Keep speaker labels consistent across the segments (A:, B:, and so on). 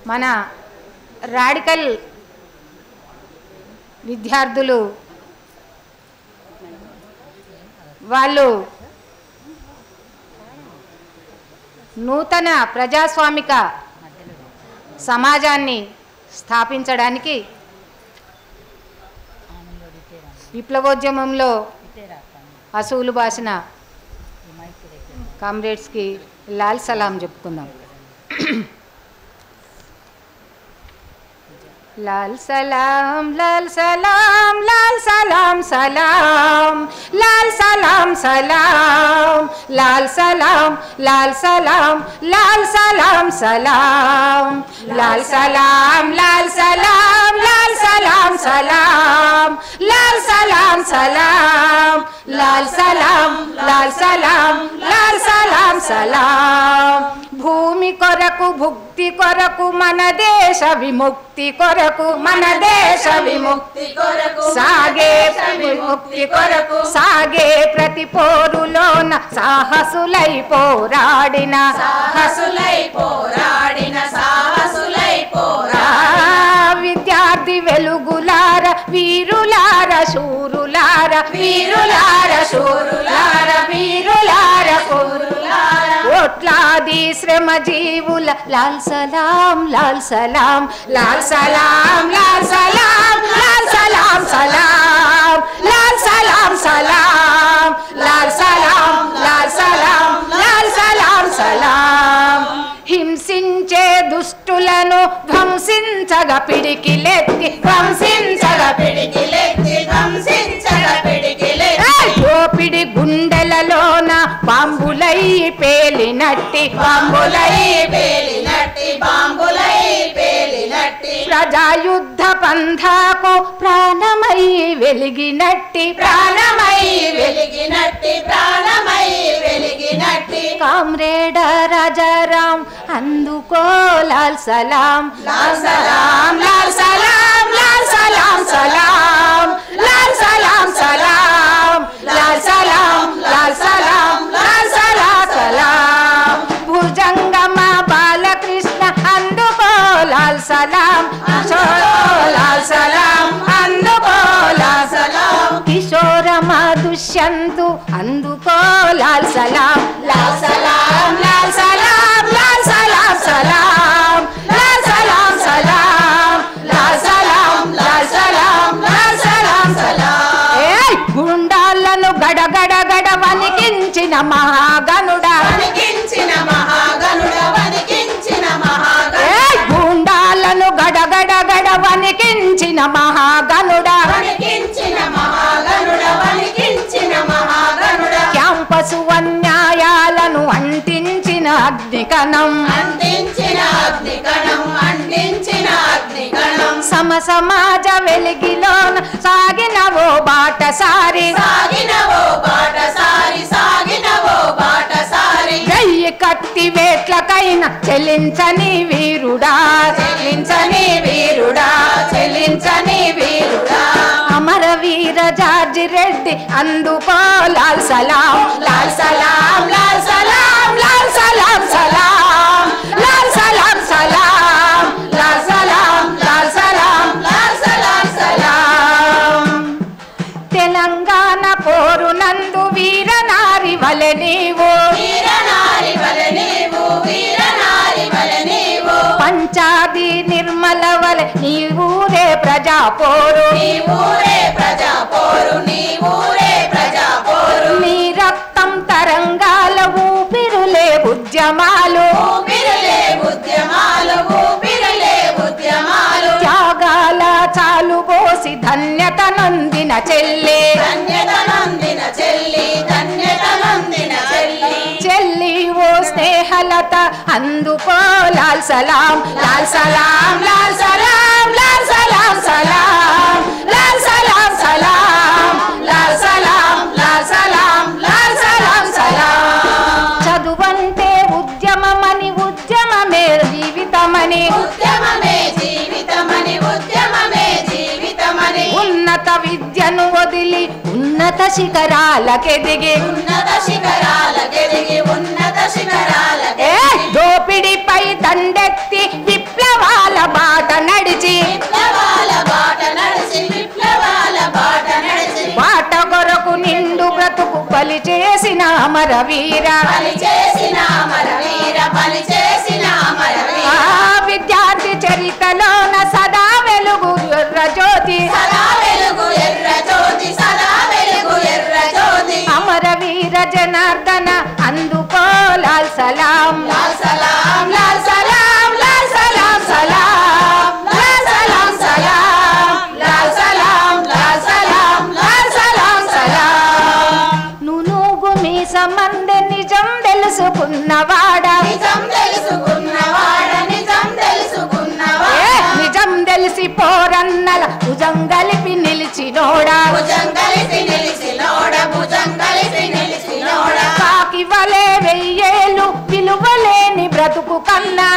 A: మన రాడికల్ విద్యార్థులు వాళ్ళు నూతన ప్రజాస్వామిక సమాజాన్ని స్థాపించడానికి విప్లవోద్యమంలో అసూలు బాసిన కామ్రేడ్స్కి లాల్ సలాం చెప్పుకుందాం. लाल सलाम लाल सलाम लाल सलाम सलाम लाल सलाम सलाम लाल सलाम लाल सलाम लाल सलाम सलाम लाल सलाम लाल सलाम लाल सलाम सलाम लाल सलाम सलाम लाल सलाम लाल सलाम लाल सलाम सलाम భూమి కొరకు భుక్తి కొరకు మన దేశ విముక్తి కొరకు మన దేశ విముక్తి కొరకు సాగే విముక్తి కొరకు సాగే ప్రతి పోరులోన సాహసులై పోరాడిన విద్యార్థి వెలుగులార వీరులార శూరులార వీరులార శూరులార వీరులార శూరులార కోట్లాది శ్రమ జీవుల లాల్ సలాం లాల్ సలాం లాల్ సలాం లాల్ సలాం లాల్ సలాం సలాం లాల్ సలాం సలాం లాల్ సలాం లాల్ సలాం లాల్ సలాం సలాం హింసించే దుష్టులను ధ్వంసించగా పిడికిలెత్తి ధ్వంసించగా పిడికిలెత్తి ధ్వంసించగా పిడికిలెత్తి దోపిడి గుండెలలోన బాంబులై పేలినట్టి బాంబులై పేలినట్టి బాంబులై పేలినట్టి ప్రజాయుద్ధ పంథాకు ప్రాణమై వెలిగినట్టి ప్రాణమై వెలిగినట్టి ప్రాణమై వెలిగినట్టి కామ్రేడ రాజారాం అందుకో లాల్ సలాం లాల్ సలాం లాల్ సలాం లాల్ సలాం సలాం లాల్ సలాం సలాం లాల్ సలాం లాల్ సలాం లాల్ సలాం సలాం భుజంగమ బాలకృష్ణ అందుకో లాల్ సలాం లాల్ సలాం అందుకో లాల్ సలాం కిశోరమ దుష్యంతు అందుకో లాల్ సలాం లాల్ సలాం లాల్ సలాం లాల్ సలాం సలాం లాల్ సలాం సలాం లాల్ సలాం లాల్ సలాం లాల్ సలాం సలాం ఏయ్ గుండాలను గడగడ గడ వణికించిన మహాగనుడా వణికించిన మహాగనుడా వణికించిన మహాగనుడా ఏయ్ గుండాలను గడగడ గడ వణికించిన మహాగనుడా వణికించిన మహాగనుడా వణికించిన మహాగనుడా క్యాంపసు అన్యాయాలను అంటించిన అగ్నికణం అంటించిన అగ్నికణం అంటించిన అగ్నికణం సమ సమాజ వెలిగిలోన సాగినవో బాటసారి సాగినవో బాటసారి సాగినవో బాటసారి గయ్య కత్తి వేట్లకైనా చెల్లించని వీరుడా చెల్లించని వీరుడా చెల్లించని వీరుడా అమర వీర జార్జి రెడ్డి అందుకో లాల్ సలాం లాల్ సలాం లాల్ సలాం లాల్ సలాం సలాం లాల్ సలాం సలాం లాల్ సలాం లాల్ సలాం లాల్ సలాం సలాం తెలంగాణ పోరునందు వీరనారి వలె నీవు వీరనారి వలె నీవు వీరనారి వలె నీవు పంచాది నిర్మల వలె నీ ఊరే ప్రజా పోరు నీ ఊరే ప్రజా పోరు నీ ఊరే ప్రజా పోరు నీ రక్తం తరంగాల ఊపిరులే ఉద్యమాలు ఊపిరులే ఉద్యమాలు ఊపిరులే ఉద్యమాలు త్యాగాల చాలు పోసి ధన్యత నొందిన చెల్లి ధన్యత నొందిన చెల్లి ధన్యత నొందిన చెల్లి చెల్లి ఓ స్నేహలత అందుకో లాల్ సలాం లాల్ సలాం లాల్ సలాం లాల్ సలాం సలాం లాల్ సలాం సలాం లాల్ సలాం లాల్ సలాం లాల్ సలాం సలాం చదువంటే ఉద్యమమని ఉద్యమమే జీవితమని ఉద్యమమే జీవితమని ఉద్యమమే జీవితమని ఉన్నత విద్యను వదిలి ఉన్నత శిఖరాలకెదిగి ఉన్నత శిఖరాలకెదిగి ఉన్నత శిఖరాలకెదిగి దోపిడిపై దండెత్తి విప్లవ నడిచి బాట కొరకు నిండు బ్రతుకు బలి చేసిన అమరవీర విద్యార్థి చరితలోన సదా వెలుగు ఎర్ర జ్యోతి అమరవీర జనార్దన అందుకో లాల్ సలాం లాల్ సలాం లాల్ సలాం లాల్ సలాం సలాం లాల్ సలాం సలాం లాల్ సలాం లాల్ సలాం లాల్ సలాం సలాం నునుగు మీ సంబంధ నిజం తెలుసుకున్నవాడా నిజం తెలిసి పోరన్నల భుజం కలిపి నిలిచినోడా కాకి వలే వెయ్యేలు విలువలేని బ్రతుకు కన్నా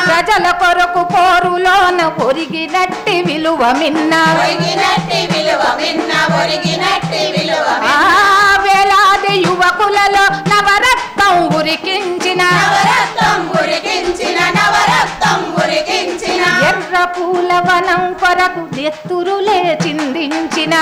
A: ప్రజల కొరకు పోరులోన ఒరిగినట్టి విలువ మిన్న వేలాది యువకులలో నవరత్నం ఉరికించిన ఎర్ర పూల వనం కొరకు నెత్తురులే చిందించిన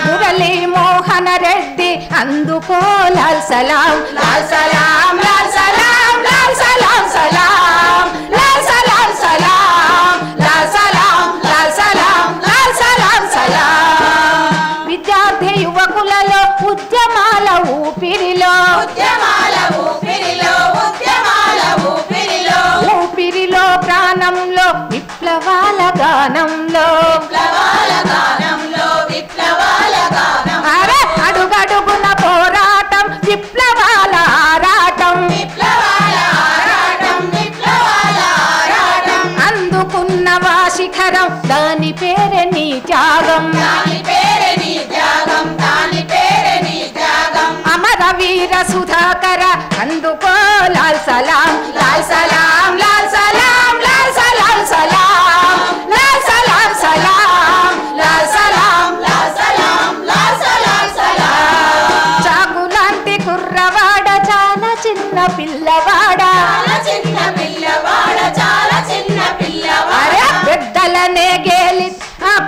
A: మురళీ మోహన రెడ్డి అందుకో లాల్ సలాం లాల్ సలాం లాల్ సలాం లాల్ సలాం సలాం లాల్ సలాం సలాం లాల్ సలాం లాల్ సలాం లాల్ సలాం సలాం విద్యార్థి యువకులలో ఉద్యమాల ఊపిరిలో ప్రాణంలో విప్లవాల గానంలో అరే అడుగడుగున పోరాటం విప్లవాల ఆరాటం అందుకున్న వాశిఖరం దాని పేరే నీ త్యాగం అమరవీర సుధాకర అందుకో లాల్ సలాం లాల్ సలాం లాల్ సలాం లాల్ సలాం సలాం లాల్ సలాం సలాం లాల్ సలాం లాల్ సలాం లాల్ సలాం సలాం చాగులాంటి కుర్రవాడ చాలా చిన్న పిల్లవాడ అరే పెద్దలనే గేలి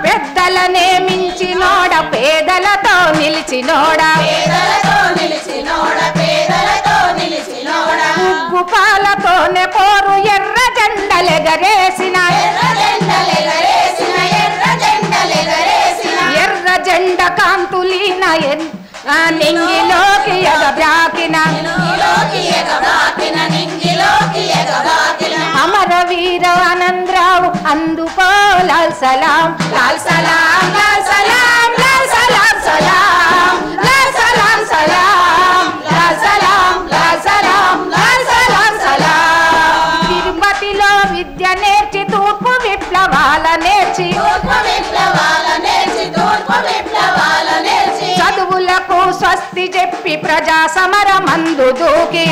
A: పెద్దలనే మించినోడ పేదలతో నిలిచినోడా ఉగ్గు పాలతోనే పోరు ఎర్ర జెండలెగరేసిన ఎర్ర జెండ కాంతులీన నింగిలోకి ఎగబ్రాకిన అమరవీర ఆనందరావు అందుకో లాల్ సలాం లాల్ సలాం లాల్ సలాం లాల్ సలాం సలాం లాల్ సలాం సలాం లాల్ సలాం లాల్ సలాం లాల్ సలాం సలాం తిరుపతిలో విద్య నేర్చి తూర్పు విప్లవాల నేర్చి చదువులకు స్వస్తి చెప్పి ప్రజా సమరమందు దూకి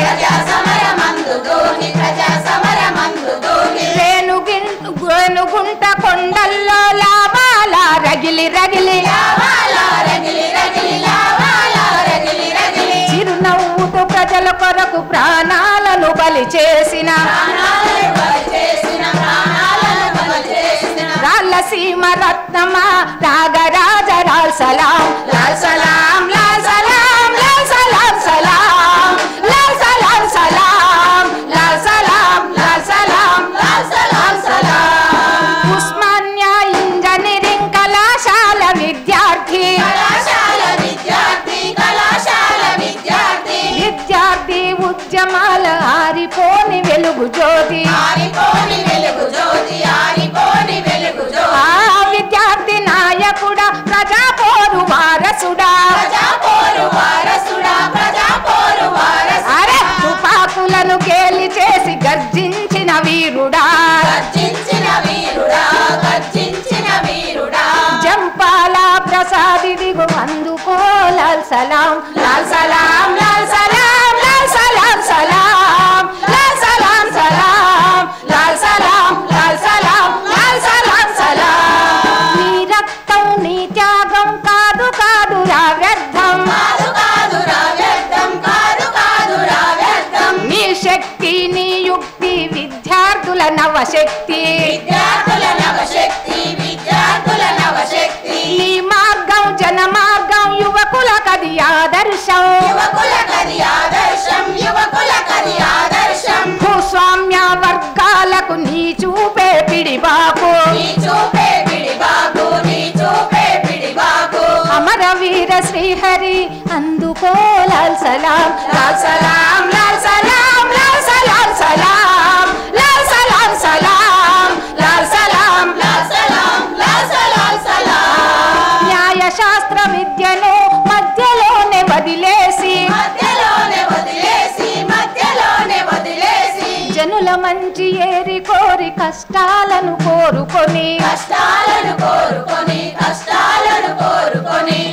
A: రేణుగుంట కొండల్లో లావాల రగిలి రగిలి చిరునవ్వుతో ప్రజల కొరకు ప్రాణాలను బలి చేసిన రాళ్ళసీమ రత్నమా రాగరాజ లాల్ సలాం లాల్ సలాం లాల్ సలాం లాల్ సలాం సలాం లాల్ సలాం సలాం లాల్ సలాం లాల్ సలాం లాల్ సలాం సలాం ఉస్మానియా ఇంజనీరింగ్ కళాశాల విద్యార్థి ఉద్యమాల ఆరిపోని వెలుగు జ్యోతి విద్యార్థి నాయకుడా ప్రజా పోరు వారసుడా అరే తుపాకులను గేలి చేసి గర్జించిన వీరుడా జంపాల ప్రసాదిదిగు అందుకో లాల్ సలాం లాల్ సలాం లాల్ సలాం లాల్ సలాం సలాం లాల్ సలాం సలాం లాల్ సలాం లాల్ సలాం లాల్ సలాం సలాం నీ రక్తం నీ త్యాగం కాదు కాదు రా వ్యర్థం నవశక్తి
B: విద్యార్థుల నవశక్తి విద్యార్థుల నవశక్తి
A: నీ మార్గం జన మార్గం యువకుల కది ఆదర్శం
B: యువకుల కది ఆదర్శం యువకుల కది ఆదర్శం
A: భూస్వామ్య వర్గాలకు నీ చూపే పిడిబాకు
B: నీ చూపే పిడిబాకు నీ చూపే పిడిబాకు
A: అమరవీర శ్రీహరి అందుకో లాల్ సలాం లాల్ సలాం లాల్ సలాం లాల్ సలాం సలాం లాల్ సలాం సలాం లాల్ సలాం
B: లాల్ సలాం లాల్ సలాం సలాం
A: న్యాయ శాస్త్ర విద్యను మధ్యలోనే వదిలేసి
B: మధ్యలోనే వదిలేసి
A: జనుల మంచి ఏరి కోరి కష్టాలను కోరుకొని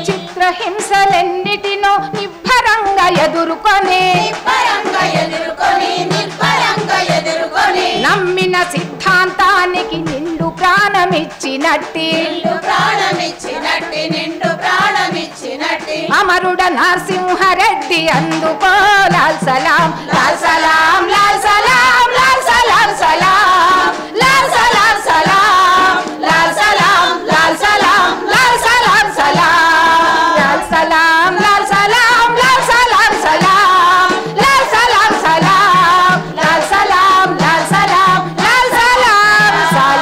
A: చిత్రహింసలెన్నిటినో నిబ్బరంగా ఎదుర్కొని నమ్మిన సిద్ధాంతానికి నిండు ప్రాణమిచ్చినట్టి అమరుడ నరసింహారెడ్డి అందుకో లాల్ సలాం లాల్ సలాం లాల్ సలాం లాల్ సలాం సలాం లాల్ సలాం సలాం లాల్ సలాం లాల్ సలాం లాల్ సలాం సలాం లాల్ సలాం లాల్ సలాం లాల్ సలాం సలాం లాల్ సలాం సలాం లాల్ సలాం లాల్ సలాం లాల్ సలాం సలాం సలాం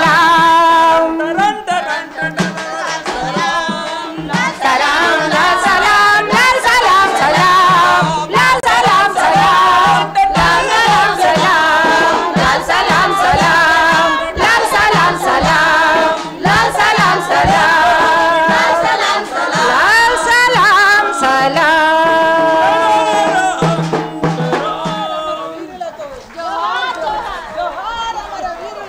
A: లాల్ సలాం లాల్ సలాం సలాం లాల్ సలాం సలాం లాల్ సలాం సలాం లాల్ సలాం సలాం లాల్ సలాం సలాం లాల్ సలాం సలాం లాల్ సలాం సలాం